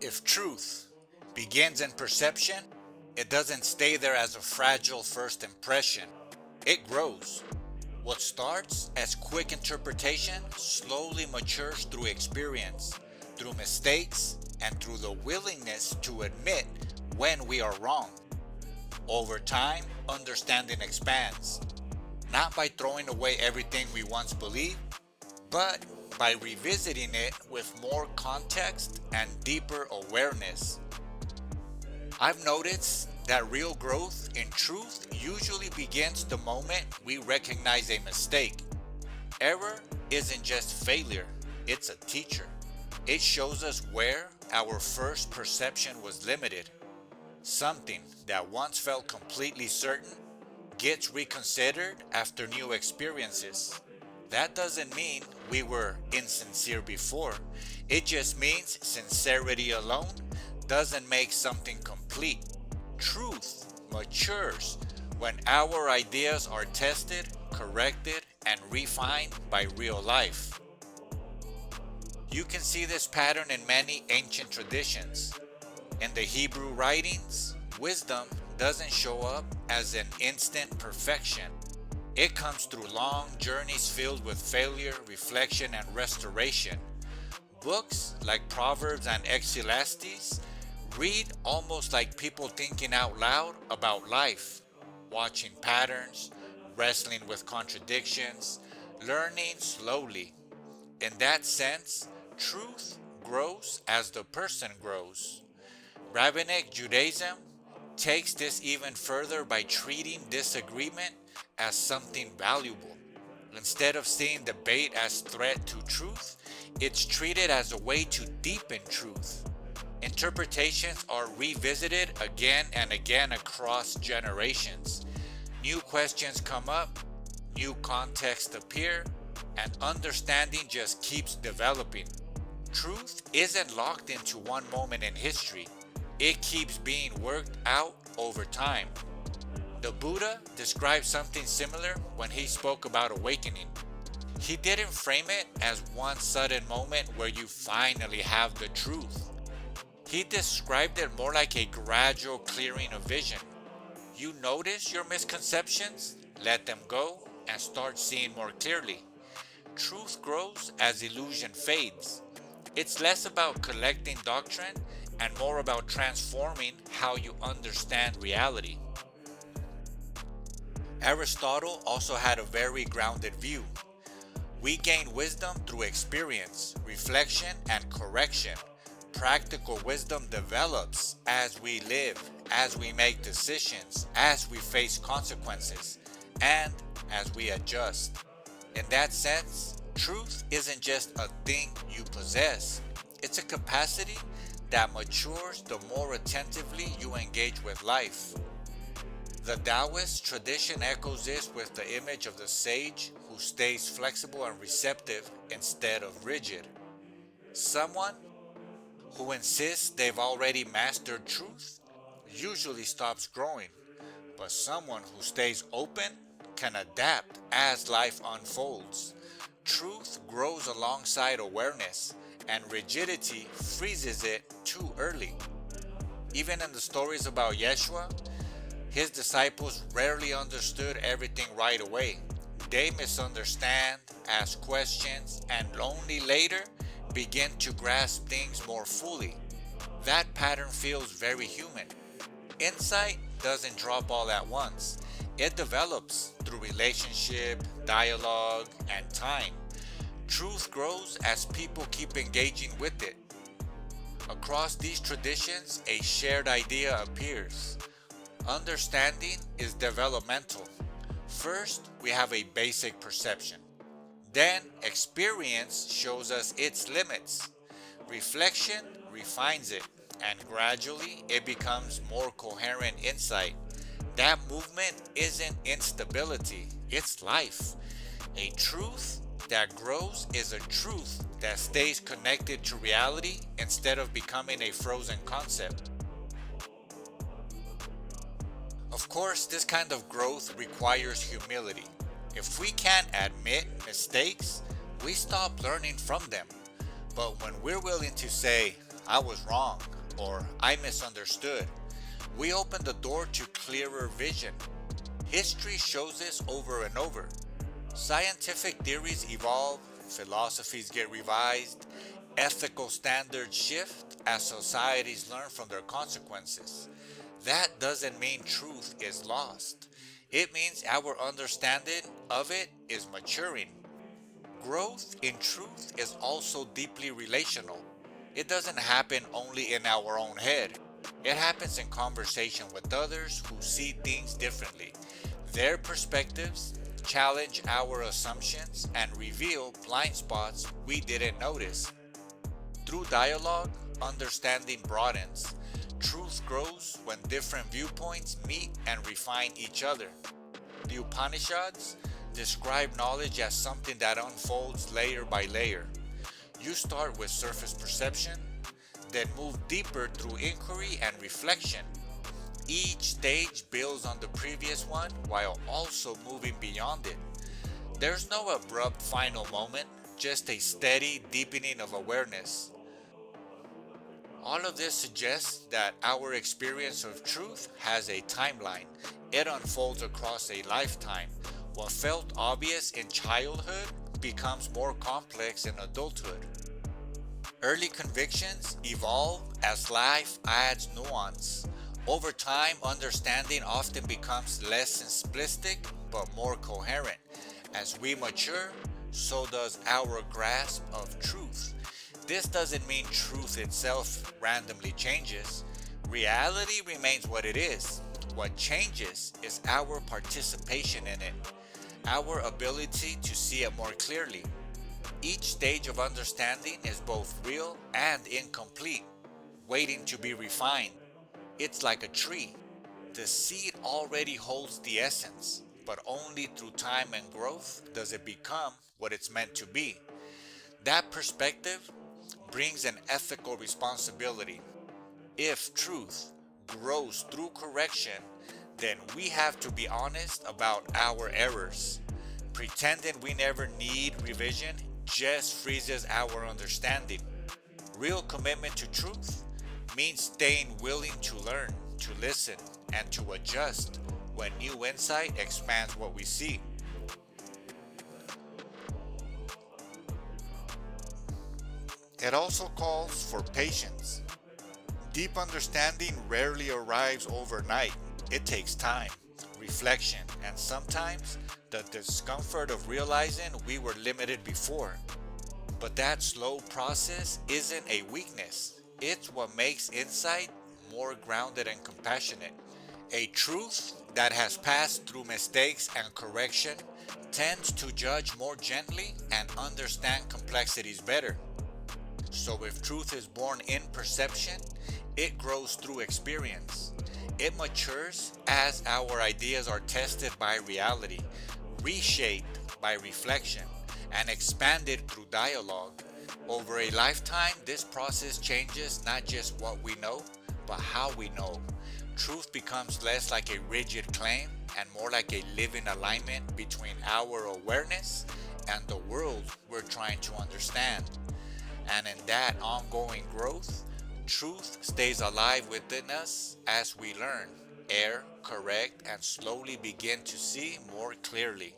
If truth begins in perception, it doesn't stay there as a fragile first impression. It grows. What starts as quick interpretation slowly matures through experience, through mistakes, and through the willingness to admit when we are wrong. Over time, understanding expands, not by throwing away everything we once believed, but by revisiting it with more context and deeper awareness. I've noticed that real growth in truth usually begins the moment we recognize a mistake. Error isn't just failure, it's a teacher. It shows us where our first perception was limited. Something that once felt completely certain gets reconsidered after new experiences. That doesn't mean we were insincere before. It just means sincerity alone doesn't make something complete. Truth matures when our ideas are tested, corrected, and refined by real life. You can see this pattern in many ancient traditions. In the Hebrew writings, wisdom doesn't show up as an instant perfection. It comes through long journeys filled with failure, reflection, and restoration. Books like Proverbs and Ecclesiastes read almost like people thinking out loud about life, watching patterns, wrestling with contradictions, learning slowly. In that sense, truth grows as the person grows. Rabbinic Judaism takes this even further by treating disagreement as something valuable. Instead of seeing debate as threat to truth, it's treated as a way to deepen truth. Interpretations are revisited again and again across generations. New questions come up, new contexts appear, and understanding just keeps developing. Truth isn't locked into one moment in history. It keeps being worked out over time. The Buddha described something similar when he spoke about awakening. He didn't frame it as one sudden moment where you finally have the truth. He described it more like a gradual clearing of vision. You notice your misconceptions, let them go, and start seeing more clearly. Truth grows as illusion fades. It's less about collecting doctrine and more about transforming how you understand reality. Aristotle also had a very grounded view. We gain wisdom through experience, reflection, and correction. Practical wisdom develops as we live, as we make decisions, as we face consequences, and as we adjust. In that sense, truth isn't just a thing you possess, it's a capacity that matures the more attentively you engage with life. The Taoist tradition echoes this with the image of the sage who stays flexible and receptive instead of rigid. Someone who insists they've already mastered truth usually stops growing, but someone who stays open can adapt as life unfolds. Truth grows alongside awareness, and rigidity freezes it too early. Even in the stories about Yeshua, his disciples rarely understood everything right away. They misunderstand, ask questions, and only later begin to grasp things more fully. That pattern feels very human. Insight doesn't drop all at once. It develops through relationship, dialogue, and time. Truth grows as people keep engaging with it. Across these traditions, a shared idea appears. Understanding is developmental. First, we have a basic perception. Then, experience shows us its limits. Reflection refines it, and gradually it becomes more coherent insight. That movement isn't instability, it's life. A truth that grows is a truth that stays connected to reality instead of becoming a frozen concept. Of course, this kind of growth requires humility. If we can't admit mistakes, we stop learning from them. But when we're willing to say, I was wrong, or I misunderstood. We open the door to clearer vision. History shows this over and over. Scientific theories evolve, philosophies get revised, ethical standards shift as societies learn from their consequences. That doesn't mean truth is lost. It means our understanding of it is maturing. Growth in truth is also deeply relational. It doesn't happen only in our own head. It happens in conversation with others who see things differently. Their perspectives challenge our assumptions and reveal blind spots we didn't notice. Through dialogue, understanding broadens. Truth grows when different viewpoints meet and refine each other. The Upanishads describe knowledge as something that unfolds layer by layer. You start with surface perception, then move deeper through inquiry and reflection. Each stage builds on the previous one while also moving beyond it. There's no abrupt final moment, just a steady deepening of awareness. All of this suggests that our experience of truth has a timeline. It unfolds across a lifetime. What felt obvious in childhood becomes more complex in adulthood. Early convictions evolve as life adds nuance. Over time, understanding often becomes less simplistic but more coherent. As we mature, so does our grasp of truth. This doesn't mean truth itself randomly changes. Reality remains what it is. What changes is our participation in it, our ability to see it more clearly. Each stage of understanding is both real and incomplete, waiting to be refined. It's like a tree. The seed already holds the essence, but only through time and growth does it become what it's meant to be. That perspective brings an ethical responsibility. If truth grows through correction, then we have to be honest about our errors. Pretending we never need revision just freezes our understanding. Real commitment to truth means staying willing to learn, to listen, and to adjust when new insight expands what we see. It also calls for patience. Deep understanding rarely arrives overnight. It takes time, reflection, and sometimes the discomfort of realizing we were limited before. But that slow process isn't a weakness. It's what makes insight more grounded and compassionate. A truth that has passed through mistakes and correction tends to judge more gently and understand complexities better. So if truth is born in perception, it grows through experience. It matures as our ideas are tested by reality, reshaped by reflection, and expanded through dialogue. Over a lifetime, this process changes not just what we know, but how we know. Truth becomes less like a rigid claim and more like a living alignment between our awareness and the world we're trying to understand. And in that ongoing growth, truth stays alive within us as we learn, err, correct, and slowly begin to see more clearly.